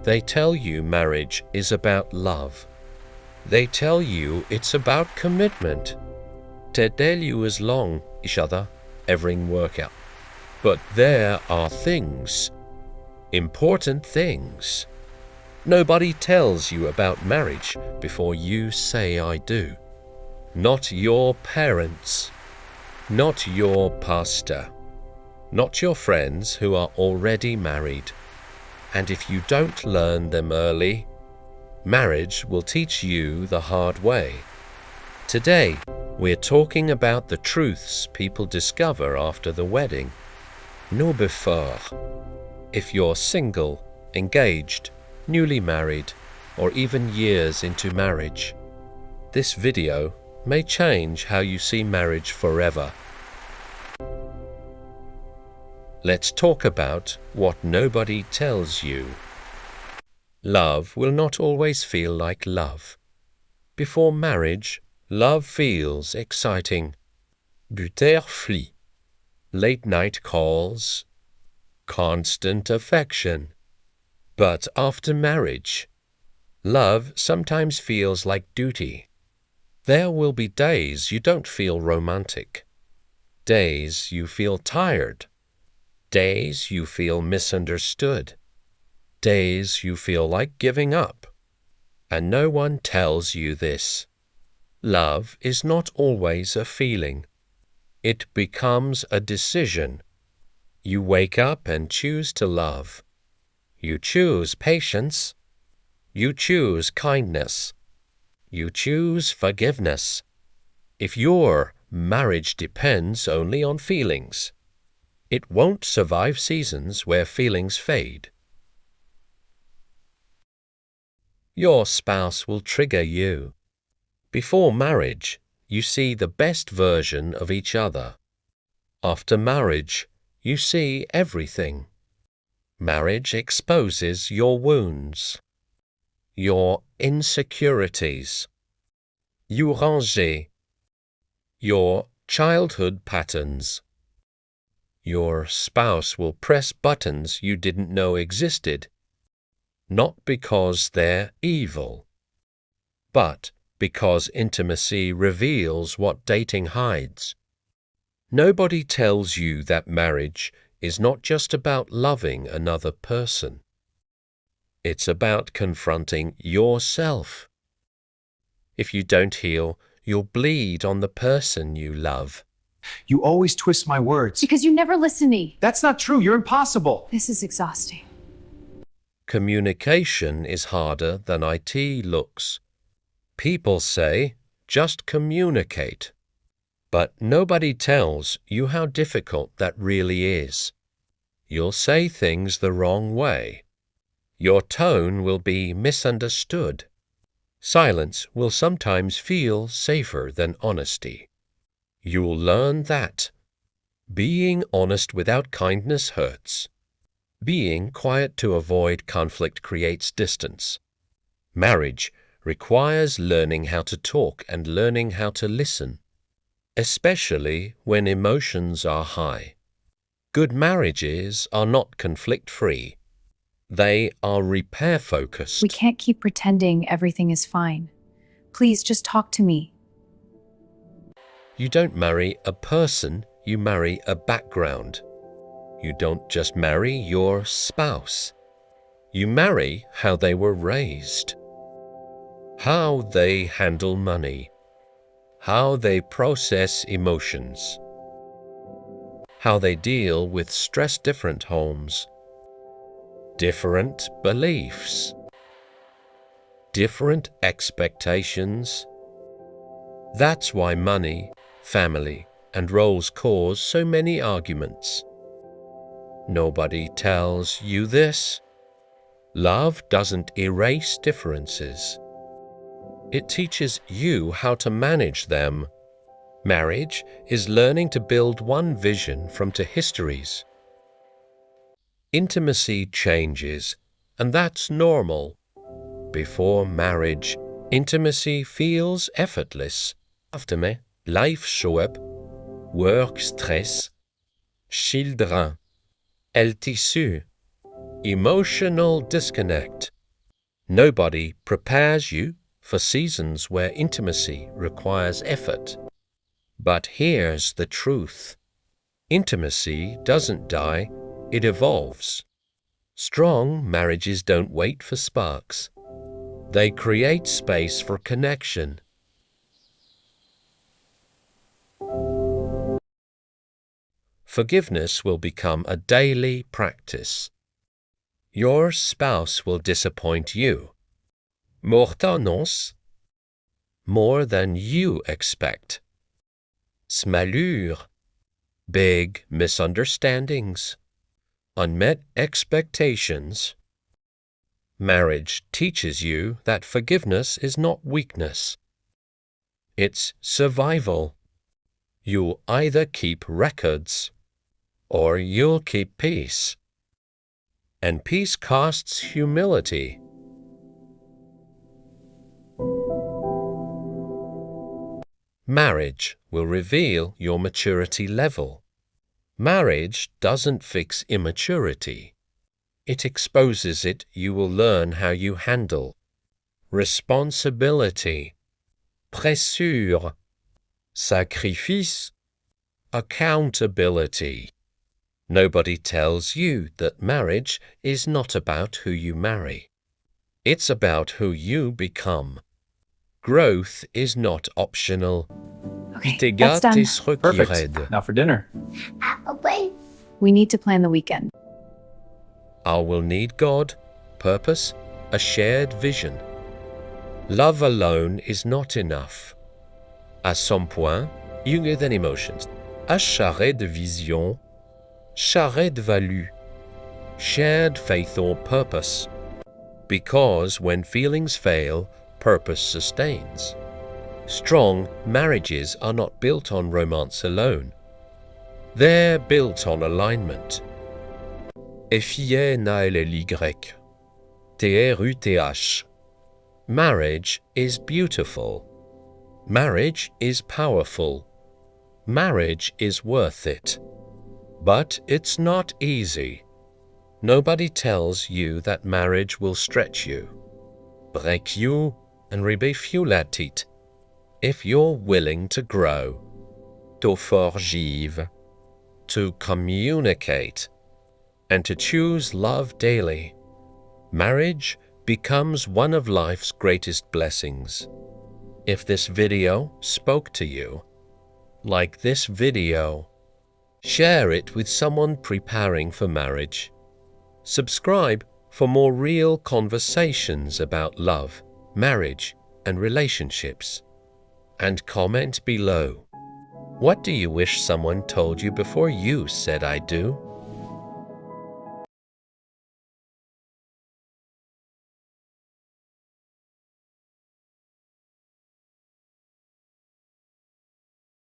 They tell you marriage is about love. They tell you it's about commitment. They tell you as long each other everything work out. But there are things, important things. Nobody tells you about marriage before you say I do. Not your parents, not your pastor, not your friends who are already married. And if you don't learn them early, marriage will teach you the hard way. Today, we're talking about the truths people discover after the wedding. No before. If you're single, engaged, newly married, or even years into marriage, this video may change how you see marriage forever. Let's talk about what nobody tells you. Love will not always feel like love. Before marriage, love feels exciting. Butterfly, late-night calls, constant affection. But after marriage, love sometimes feels like duty. There will be days you don't feel romantic, days you feel tired, days you feel misunderstood, days you feel like giving up. And no one tells you this. Love is not always a feeling. It becomes a decision. You wake up and choose to love. You choose patience. You choose kindness. You choose forgiveness. If your marriage depends only on feelings, it won't survive seasons where feelings fade. Your spouse will trigger you. Before marriage, you see the best version of each other. After marriage, you see everything. Marriage exposes your wounds, your insecurities, you range, your childhood patterns. Your spouse will press buttons you didn't know existed, not because they're evil, but because intimacy reveals what dating hides. Nobody tells you that marriage is not just about loving another person. It's about confronting yourself. If you don't heal, you'll bleed on the person you love. You always twist my words. Because you never listen to me. That's not true. You're impossible. This is exhausting. Communication is harder than IT looks. People say, just communicate. But nobody tells you how difficult that really is. You'll say things the wrong way. Your tone will be misunderstood. Silence will sometimes feel safer than honesty. You'll learn that. Being honest without kindness hurts. Being quiet to avoid conflict creates distance. Marriage requires learning how to talk and learning how to listen, especially when emotions are high. Good marriages are not conflict-free. They are repair-focused. We can't keep pretending everything is fine. Please just talk to me. You don't marry a person, you marry a background. You don't just marry your spouse. You marry how they were raised, how they handle money, how they process emotions, how they deal with stress. Different homes, different beliefs, different expectations. That's why money, family, and roles cause so many arguments. Nobody tells you this. Love doesn't erase differences. It teaches you how to manage them. Marriage is learning to build one vision from two histories. Intimacy changes, and that's normal. Before marriage, intimacy feels effortless. After me, life show up, work stress, children, el tissu, emotional disconnect. Nobody prepares you for seasons where intimacy requires effort. But here's the truth. Intimacy doesn't die, it evolves. Strong marriages don't wait for sparks. They create space for connection. Forgiveness will become a daily practice. Your spouse will disappoint you. Mortanos, more than you expect. Smalure, big misunderstandings. Unmet expectations. Marriage teaches you that forgiveness is not weakness. It's survival. You'll either keep records or you'll keep peace. And peace costs humility. Marriage will reveal your maturity level. Marriage doesn't fix immaturity. It exposes it. You will learn how you handle responsibility, pressure, sacrifice, accountability. Nobody tells you that marriage is not about who you marry. It's about who you become. Growth is not optional. Okay, that's done. Perfect. Now for dinner. We need to plan the weekend. I will need God, purpose, a shared vision. Love alone is not enough. À son point, union than emotions. A charret de vision, charret de value, shared faith or purpose. Because when feelings fail, purpose sustains. Strong marriages are not built on romance alone. They're built on alignment. Effier nael y. TRUTH. Marriage is beautiful. Marriage is powerful. Marriage is worth it. But it's not easy. Nobody tells you that marriage will stretch you, break you, and rebefulatit. If you're willing to grow, to forgive, to communicate, and to choose love daily, marriage becomes one of life's greatest blessings. If this video spoke to you, like this video, share it with someone preparing for marriage. Subscribe for more real conversations about love, marriage, and relationships. And comment below. What do you wish someone told you before you said I do?